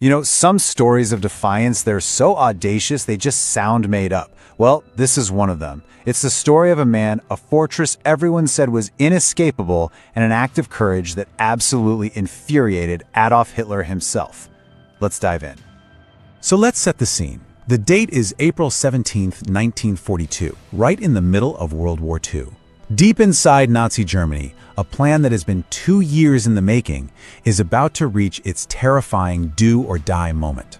You know, some stories of defiance, they're so audacious they just sound made up. Well, this is one of them. It's the story of a man, a fortress everyone said was inescapable, and an act of courage that absolutely infuriated Adolf Hitler himself. Let's dive in. So let's set the scene. The date is April 17th, 1942, right in the middle of World War II. Deep inside Nazi Germany, a plan that has been 2 years in the making is about to reach its terrifying do-or-die moment.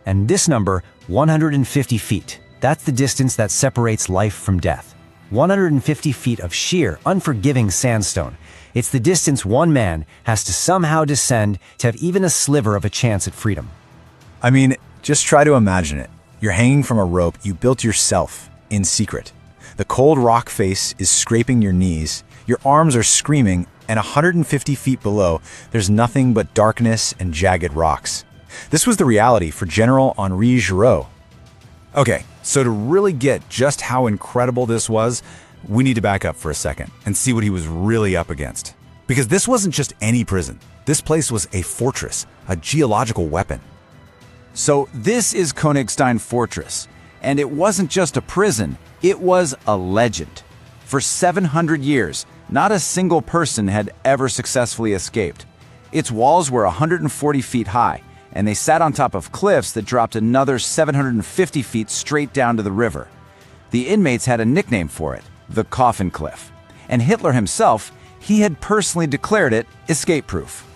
And this number, 150 feet, that's the distance that separates life from death. 150 feet of sheer, unforgiving sandstone. It's the distance one man has to somehow descend to have even a sliver of a chance at freedom. I mean, just try to imagine it. You're hanging from a rope you built yourself, in secret. The cold rock face is scraping your knees, your arms are screaming, and 150 feet below, there's nothing but darkness and jagged rocks. This was the reality for General Henri Giraud. Okay, so to really get just how incredible this was, we need to back up for a second and see what he was really up against. Because this wasn't just any prison. This place was a fortress, a geological weapon. So this is Königstein Fortress, and it wasn't just a prison, it was a legend. For 700 years, not a single person had ever successfully escaped. Its walls were 140 feet high, and they sat on top of cliffs that dropped another 750 feet straight down to the river. The inmates had a nickname for it, the Coffin Cliff, and Hitler himself, he had personally declared it escape-proof.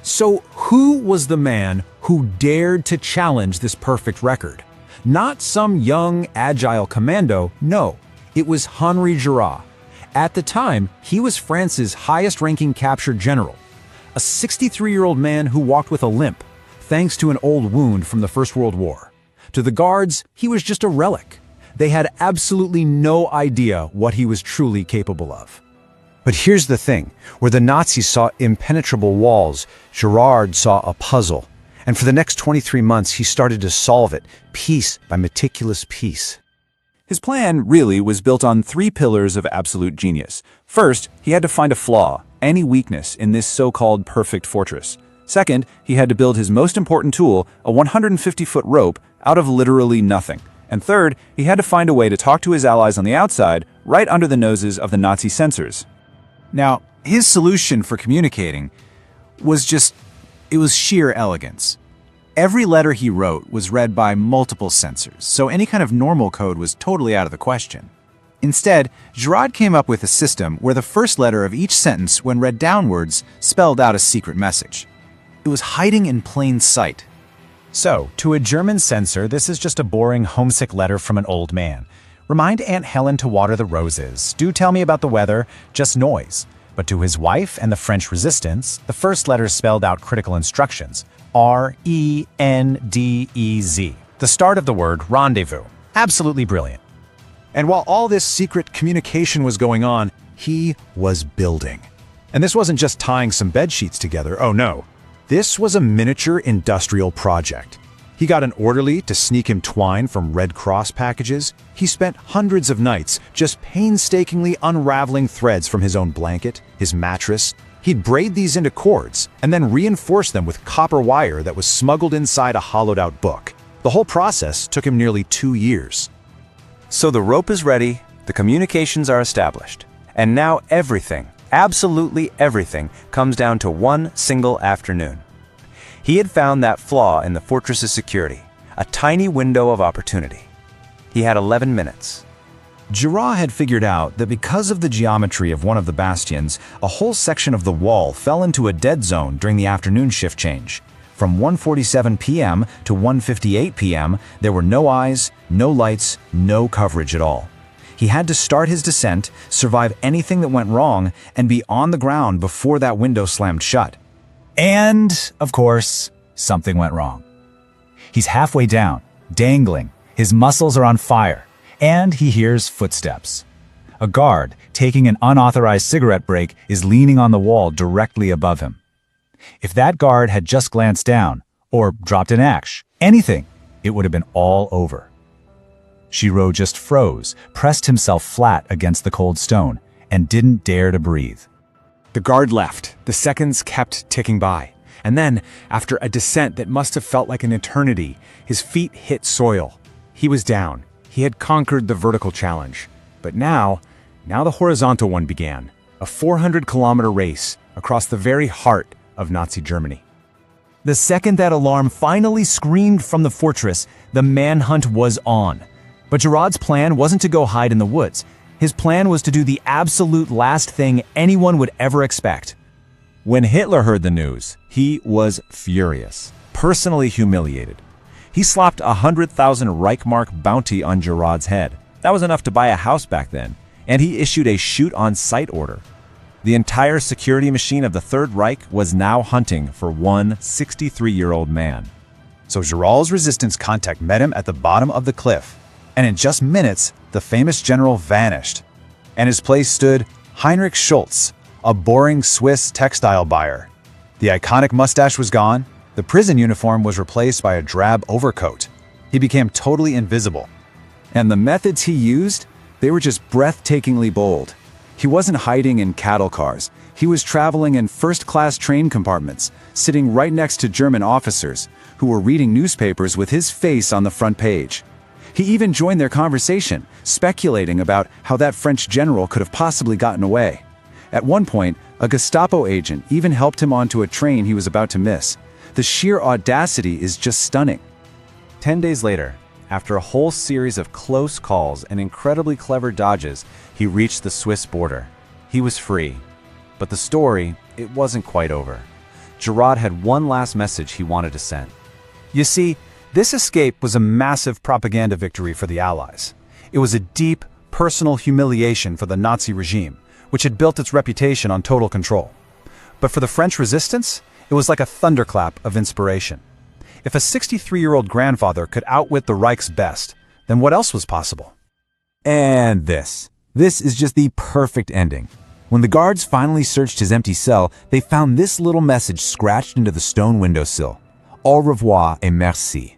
So who was the man who dared to challenge this perfect record? Not some young, agile commando, no. It was Henri Giraud. At the time, he was France's highest-ranking captured general, a 63-year-old man who walked with a limp, thanks to an old wound from the First World War. To the guards, he was just a relic. They had absolutely no idea what he was truly capable of. But here's the thing, where the Nazis saw impenetrable walls, Giraud saw a puzzle. And for the next 23 months, he started to solve it, piece by meticulous piece. His plan really was built on 3 pillars of absolute genius. First, he had to find a flaw, any weakness in this so-called perfect fortress. Second, he had to build his most important tool, a 150-foot rope, out of literally nothing. And third, he had to find a way to talk to his allies on the outside, right under the noses of the Nazi censors. Now, his solution for communicating was sheer elegance. Every letter he wrote was read by multiple censors, so any kind of normal code was totally out of the question. Instead, Giraud came up with a system where the first letter of each sentence, when read downwards, spelled out a secret message. It was hiding in plain sight. So, to a German censor, this is just a boring, homesick letter from an old man. Remind Aunt Helen to water the roses. Do tell me about the weather, just noise. But to his wife and the French resistance, the first letter spelled out critical instructions. R-E-N-D-E-Z. The start of the word rendezvous. Absolutely brilliant. And while all this secret communication was going on, he was building. And this wasn't just tying some bedsheets together, oh no. This was a miniature industrial project. He got an orderly to sneak him twine from Red Cross packages. He spent hundreds of nights just painstakingly unraveling threads from his own blanket, his mattress. He'd braid these into cords and then reinforce them with copper wire that was smuggled inside a hollowed-out book. The whole process took him nearly 2 years. So the rope is ready, the communications are established, and now everything, absolutely everything, comes down to one single afternoon. He had found that flaw in the fortress's security, a tiny window of opportunity. He had 11 minutes. Giraud had figured out that because of the geometry of one of the bastions, a whole section of the wall fell into a dead zone during the afternoon shift change. From 1:47 p.m. to 1:58 p.m., there were no eyes, no lights, no coverage at all. He had to start his descent, survive anything that went wrong, and be on the ground before that window slammed shut. And, of course, something went wrong. He's halfway down, dangling, his muscles are on fire, and he hears footsteps. A guard, taking an unauthorized cigarette break, is leaning on the wall directly above him. If that guard had just glanced down, or dropped an axe, anything, it would have been all over. Giraud just froze, pressed himself flat against the cold stone, and didn't dare to breathe. The guard left. The seconds kept ticking by. And then, after a descent that must have felt like an eternity, his feet hit soil. He was down. He had conquered the vertical challenge. But now the horizontal one began, a 400-kilometer race across the very heart of Nazi Germany. The second that alarm finally screamed from the fortress, the manhunt was on. But Giraud's plan wasn't to go hide in the woods. His plan was to do the absolute last thing anyone would ever expect. When Hitler heard the news, he was furious, personally humiliated. He slapped a 100,000 Reichmark bounty on Giraud's head. That was enough to buy a house back then, and he issued a shoot-on-sight order. The entire security machine of the Third Reich was now hunting for one 63-year-old man. So Giraud's resistance contact met him at the bottom of the cliff, and in just minutes, the famous general vanished. And his place stood Heinrich Schultz, a boring Swiss textile buyer. The iconic mustache was gone, the prison uniform was replaced by a drab overcoat. He became totally invisible. And the methods he used, they were just breathtakingly bold. He wasn't hiding in cattle cars. He was traveling in first-class train compartments, sitting right next to German officers who were reading newspapers with his face on the front page. He even joined their conversation, speculating about how that French general could have possibly gotten away. At one point, a Gestapo agent even helped him onto a train he was about to miss. The sheer audacity is just stunning. 10 days later, after a whole series of close calls and incredibly clever dodges, he reached the Swiss border. He was free. But the story, it wasn't quite over. Giraud had one last message he wanted to send. You see, this escape was a massive propaganda victory for the Allies. It was a deep, personal humiliation for the Nazi regime, which had built its reputation on total control. But for the French resistance, it was like a thunderclap of inspiration. If a 63-year-old grandfather could outwit the Reich's best, then what else was possible? And this is just the perfect ending. When the guards finally searched his empty cell, they found this little message scratched into the stone windowsill. Au revoir et merci.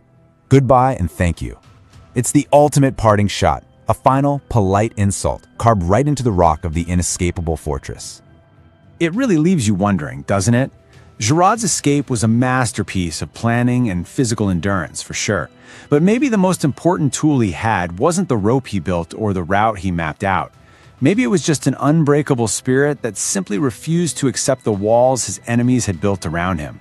Goodbye and thank you. It's the ultimate parting shot, a final, polite insult carved right into the rock of the inescapable fortress. It really leaves you wondering, doesn't it? Giraud's escape was a masterpiece of planning and physical endurance, for sure. But maybe the most important tool he had wasn't the rope he built or the route he mapped out. Maybe it was just an unbreakable spirit that simply refused to accept the walls his enemies had built around him.